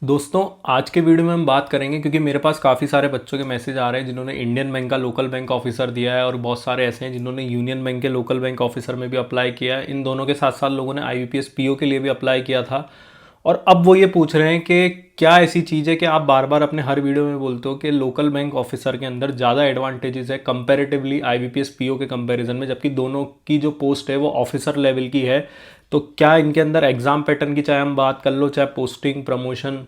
दोस्तों, आज के वीडियो में हम बात करेंगे क्योंकि मेरे पास काफ़ी सारे बच्चों के मैसेज आ रहे हैं जिन्होंने इंडियन बैंक का लोकल बैंक ऑफिसर दिया है और बहुत सारे ऐसे हैं जिन्होंने यूनियन बैंक के लोकल बैंक ऑफिसर में भी अप्लाई किया है। इन दोनों के साथ साथ लोगों ने आईबीपीएस पीओ के लिए भी अप्लाई किया था। और अब वो ये पूछ रहे हैं कि क्या ऐसी चीज़ है कि आप बार बार अपने हर वीडियो में बोलते हो कि लोकल बैंक ऑफिसर के अंदर ज़्यादा एडवांटेजेस है कंपैरेटिवली आईबीपीएस पीओ के कंपैरिजन में, जबकि दोनों की जो पोस्ट है वो ऑफिसर लेवल की है। तो क्या इनके अंदर एग्ज़ाम पैटर्न की चाहे हम बात कर लो, चाहे पोस्टिंग प्रमोशन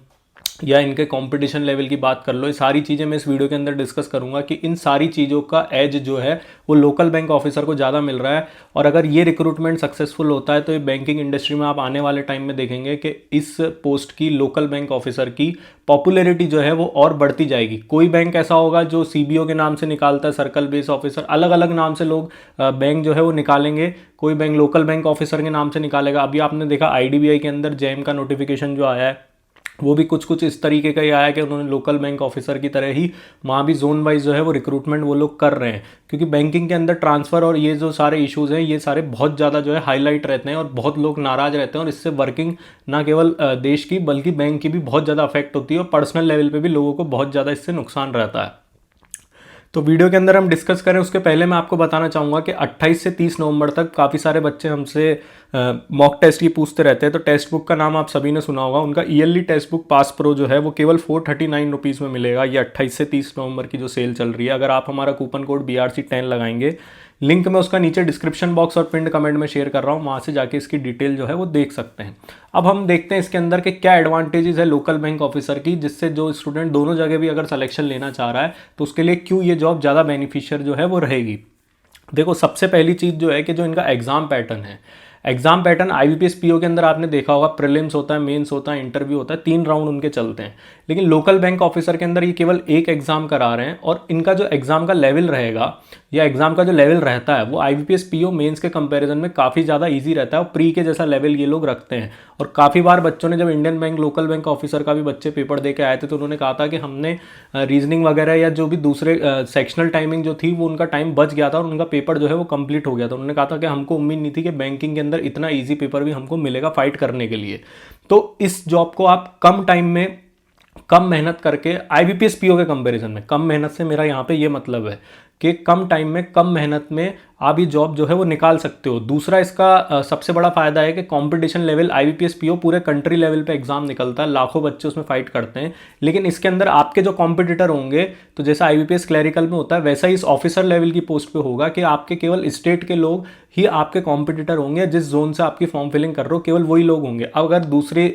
या इनके कंपटीशन लेवल की बात कर लो, ये सारी चीज़ें मैं इस वीडियो के अंदर डिस्कस करूंगा कि इन सारी चीज़ों का एज जो है वो लोकल बैंक ऑफिसर को ज़्यादा मिल रहा है। और अगर ये रिक्रूटमेंट सक्सेसफुल होता है तो ये बैंकिंग इंडस्ट्री में आप आने वाले टाइम में देखेंगे कि इस पोस्ट की लोकल बैंक ऑफिसर की पॉपुलैरिटी जो है वो और बढ़ती जाएगी। कोई बैंक ऐसा होगा जो सीबीओ के नाम से निकालता है, सर्कल बेस ऑफिसर, अलग अलग नाम से लोग बैंक जो है वो निकालेंगे। कोई बैंक लोकल बैंक ऑफिसर के नाम से निकालेगा। अभी आपने देखा आईडीबीआई के अंदर जैम का नोटिफिकेशन जो आया है वो भी कुछ कुछ इस तरीके का ही आया कि उन्होंने लोकल बैंक ऑफिसर की तरह ही वहाँ भी जोन वाइज जो है वो रिक्रूटमेंट वो लोग कर रहे हैं, क्योंकि बैंकिंग के अंदर ट्रांसफ़र और ये जो सारे इश्यूज़ हैं ये सारे बहुत ज़्यादा जो है हाईलाइट रहते हैं और बहुत लोग नाराज़ रहते हैं। और इससे वर्किंग ना केवल देश की बल्कि बैंक की भी बहुत ज़्यादा अफेक्ट होती है और पर्सनल लेवल पर भी लोगों को बहुत ज़्यादा इससे नुकसान रहता है। तो वीडियो के अंदर हम डिस्कस करें उसके पहले मैं आपको बताना चाहूँगा कि 28 से 30 नवंबर तक काफ़ी सारे बच्चे हमसे मॉक टेस्ट की पूछते रहते हैं। तो टेक्स्ट बुक का नाम आप सभी ने सुना होगा। उनका yearly text book pass pro जो है वो केवल 439 रुपीज़ में मिलेगा। ये 28 से 30 नवंबर की जो सेल चल रही है, अगर आप हमारा कूपन कोड BRC10 लगाएंगे, लिंक मैं उसका नीचे डिस्क्रिप्शन बॉक्स और पिंड कमेंट में शेयर कर रहा हूँ, वहाँ से जाके इसकी डिटेल जो है वो देख सकते हैं। अब हम देखते हैं इसके अंदर के क्या एडवांटेजेस है लोकल बैंक ऑफिसर की, जिससे जो स्टूडेंट दोनों जगह भी अगर सिलेक्शन लेना चाह रहा है तो उसके लिए क्यों ये जॉब ज़्यादा बेनिफिशियल जो है वो रहेगी। देखो, सबसे पहली चीज़ जो है कि जो इनका एग्ज़ाम पैटर्न है, एग्जाम पैटर्न आईबीपीएस पीओ के अंदर आपने देखा होगा, प्रीलिम्स होता है, मेंस होता है, इंटरव्यू होता है, 3 राउंड उनके चलते हैं। लेकिन लोकल बैंक ऑफिसर के अंदर ये केवल एक एग्जाम करा रहे हैं और इनका जो एग्जाम का लेवल रहेगा या एग्जाम का जो लेवल रहता है वो आईबीपीएस पीओ मेंस के कंपैरिजन में काफ़ी ज़्यादा इजी रहता है और प्री के जैसा लेवल ये लोग रखते हैं। और काफ़ी बार बच्चों ने जब Indian bank local bank officer का भी बच्चे पेपर दे के आए थे तो उन्होंने कहा था कि हमने रीजनिंग वगैरह या जो भी दूसरे सेक्शनल टाइमिंग जो थी वो उनका टाइम बच गया था और उनका पेपर जो है वो कंप्लीट हो गया था। उन्होंने कहा था कि हमको उम्मीद नहीं थी कि बैंकिंग के अंदर इतना ईजी पेपर भी हमको मिलेगा फाइट करने के लिए। तो इस जॉब को आप कम टाइम में कम मेहनत करके आईबीपीएस पीओ के कंपैरिजन में, कम मेहनत से मेरा यहाँ पे ये मतलब है कि कम टाइम में कम मेहनत में आप ये जॉब जो है वो निकाल सकते हो। दूसरा इसका सबसे बड़ा फायदा है कि कंपटीशन लेवल आईबीपीएस पीओ पूरे कंट्री लेवल पे एग्जाम निकलता है, लाखों बच्चे उसमें फाइट करते हैं। लेकिन इसके अंदर आपके जो कॉम्पिटिटर होंगे, तो जैसा आईबीपीएस क्लरिकल में होता है वैसा ही इस ऑफिसर लेवल की पोस्ट पे होगा कि आपके केवल स्टेट के लोग ही आपके कॉम्पिटिटर होंगे। जिस जोन से आपकी फॉर्म फिलिंग कर रहे हो केवल वही लोग होंगे। अब अगर दूसरे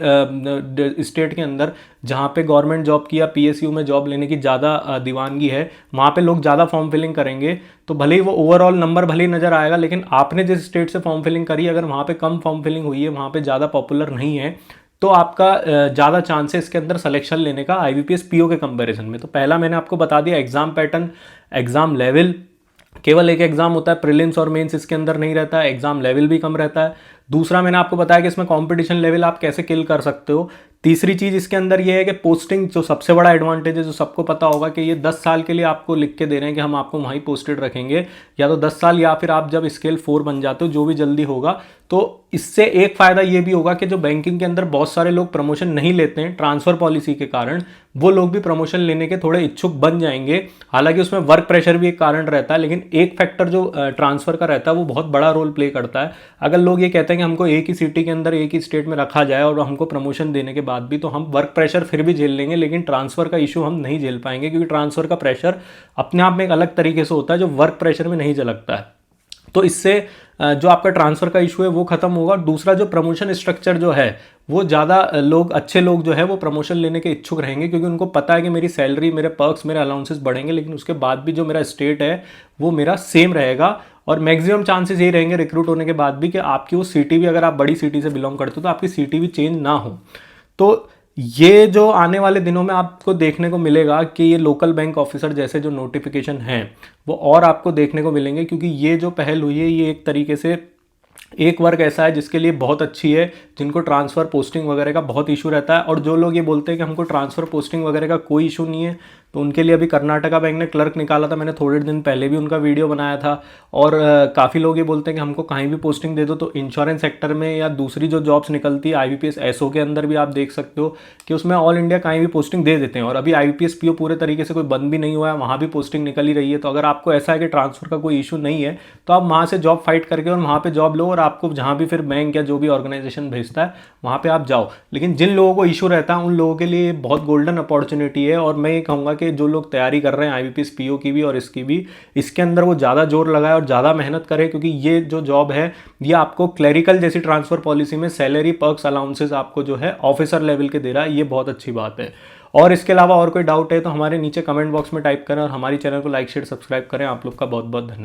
स्टेट के अंदर जहाँ पे गवर्नमेंट जॉब की या पीएसयू में जॉब लेने की ज़्यादा दीवानगी है, वहाँ पे लोग ज़्यादा फॉर्म फिलिंग करेंगे तो भले ही वो ओवरऑल नंबर भले ही नज़र आएगा, लेकिन आपने जिस स्टेट से फॉर्म फिलिंग करी, अगर वहाँ पे कम फॉर्म फिलिंग हुई है, वहाँ पे ज़्यादा पॉपुलर नहीं है, तो आपका ज़्यादा चांस है इसके अंदर सिलेक्शन लेने का आईबीपीएस पीओ के कंपैरिजन में। तो पहला मैंने आपको बता दिया एग्जाम पैटर्न, एग्जाम लेवल, केवल एक एग्जाम होता है, प्रीलिम्स और मेंस इसके अंदर नहीं रहता है, एग्जाम लेवल भी कम रहता है। दूसरा मैंने आपको बताया कि इसमें कंपटीशन लेवल आप कैसे किल कर सकते हो। तीसरी चीज़ इसके अंदर ये है कि पोस्टिंग, जो सबसे बड़ा एडवांटेज है, जो सबको पता होगा कि ये 10 साल के लिए आपको लिख के दे रहे हैं कि हम आपको वहीं पोस्टेड रखेंगे, या तो 10 साल या फिर आप जब स्केल 4 बन जाते हो, जो भी जल्दी होगा। तो इससे एक फ़ायदा ये भी होगा कि जो बैंकिंग के अंदर बहुत सारे लोग प्रमोशन नहीं लेते हैं ट्रांसफ़र पॉलिसी के कारण, वो लोग भी प्रमोशन लेने के थोड़े इच्छुक बन जाएंगे। हालांकि उसमें वर्क प्रेशर भी एक कारण रहता है, लेकिन एक फैक्टर जो ट्रांसफ़र का रहता है वो बहुत बड़ा रोल प्ले करता है। अगर लोग ये कहते हैं कि हमको एक ही सिटी के अंदर एक ही स्टेट में रखा जाए और हमको प्रमोशन देने के बाद भी, तो हम वर्क प्रेशर फिर भी झेल लेंगे, लेकिन ट्रांसफ़र का इशू हम नहीं झेल पाएंगे, क्योंकि ट्रांसफ़र का प्रेशर अपने आप में एक अलग तरीके से होता है जो वर्क प्रेशर में नहीं झलकता है। तो इससे जो आपका ट्रांसफ़र का इशू है वो खत्म होगा। दूसरा, जो प्रमोशन स्ट्रक्चर जो है वो ज़्यादा लोग, अच्छे लोग जो है वो प्रमोशन लेने के इच्छुक रहेंगे, क्योंकि उनको पता है कि मेरी सैलरी, मेरे पर्क्स, मेरे अलाउंसेस बढ़ेंगे, लेकिन उसके बाद भी जो मेरा स्टेट है वो मेरा सेम रहेगा। और मैक्सिमम चांसेस यही रहेंगे रिक्रूट होने के बाद भी कि आपकी वो सिटी भी, अगर आप बड़ी सिटी से बिलोंग करते हो तो आपकी सिटी भी चेंज ना हो। तो ये जो आने वाले दिनों में आपको देखने को मिलेगा कि ये लोकल बैंक ऑफिसर जैसे जो नोटिफिकेशन हैं वो और आपको देखने को मिलेंगे, क्योंकि ये जो पहल हुई है ये एक तरीके से एक वर्ग ऐसा है जिसके लिए बहुत अच्छी है, जिनको ट्रांसफ़र पोस्टिंग वगैरह का बहुत इशू रहता है। और जो लोग ये बोलते हैं कि हमको ट्रांसफ़र पोस्टिंग वगैरह का कोई इशू नहीं है, तो उनके लिए अभी कर्नाटका बैंक ने क्लर्क निकाला था, मैंने थोड़े दिन पहले भी उनका वीडियो बनाया था। और काफ़ी लोग ये बोलते हैं कि हमको कहीं भी पोस्टिंग दे दो, तो इंश्योरेंस सेक्टर में या दूसरी जो जॉब्स निकलती है IBPS SO के अंदर भी आप देख सकते हो कि उसमें ऑल इंडिया कहीं भी पोस्टिंग दे देते हैं। और अभी IBPS PO पूरे तरीके से कोई बंद भी नहीं हुआ है, वहाँ भी पोस्टिंग निकल ही रही है। तो अगर आपको ऐसा है कि ट्रांसफर का कोई इशू नहीं है तो आप वहाँ से जॉब फाइट करके और वहाँ पे जॉब लो, और आपको जहाँ भी फिर बैंक या जो भी ऑर्गेनाइजेशन भेजता है वहाँ पे आप जाओ। लेकिन जिन लोगों को इशू रहता है उन लोगों के लिए बहुत गोल्डन अपॉर्चुनिटी है। और मैं ये कहूँगा कि जो लोग तैयारी कर रहे हैं IBPS PO की भी और इसकी भी, इसके अंदर वो ज़्यादा जोर लगाए और ज़्यादा मेहनत करे, क्योंकि ये जो जॉब है ये आपको क्लरिकल जैसी ट्रांसफर पॉलिसी में सैलरी पर्क्स अलाउंसेस आपको जो है ऑफिसर लेवल के दे रहा है, ये बहुत अच्छी बात है। और इसके अलावा और कोई डाउट है तो हमारे नीचे कमेंट बॉक्स में टाइप करें, और हमारी चैनल को लाइक शेयर सब्सक्राइब करें। आप लोग का बहुत बहुत धन्यवाद।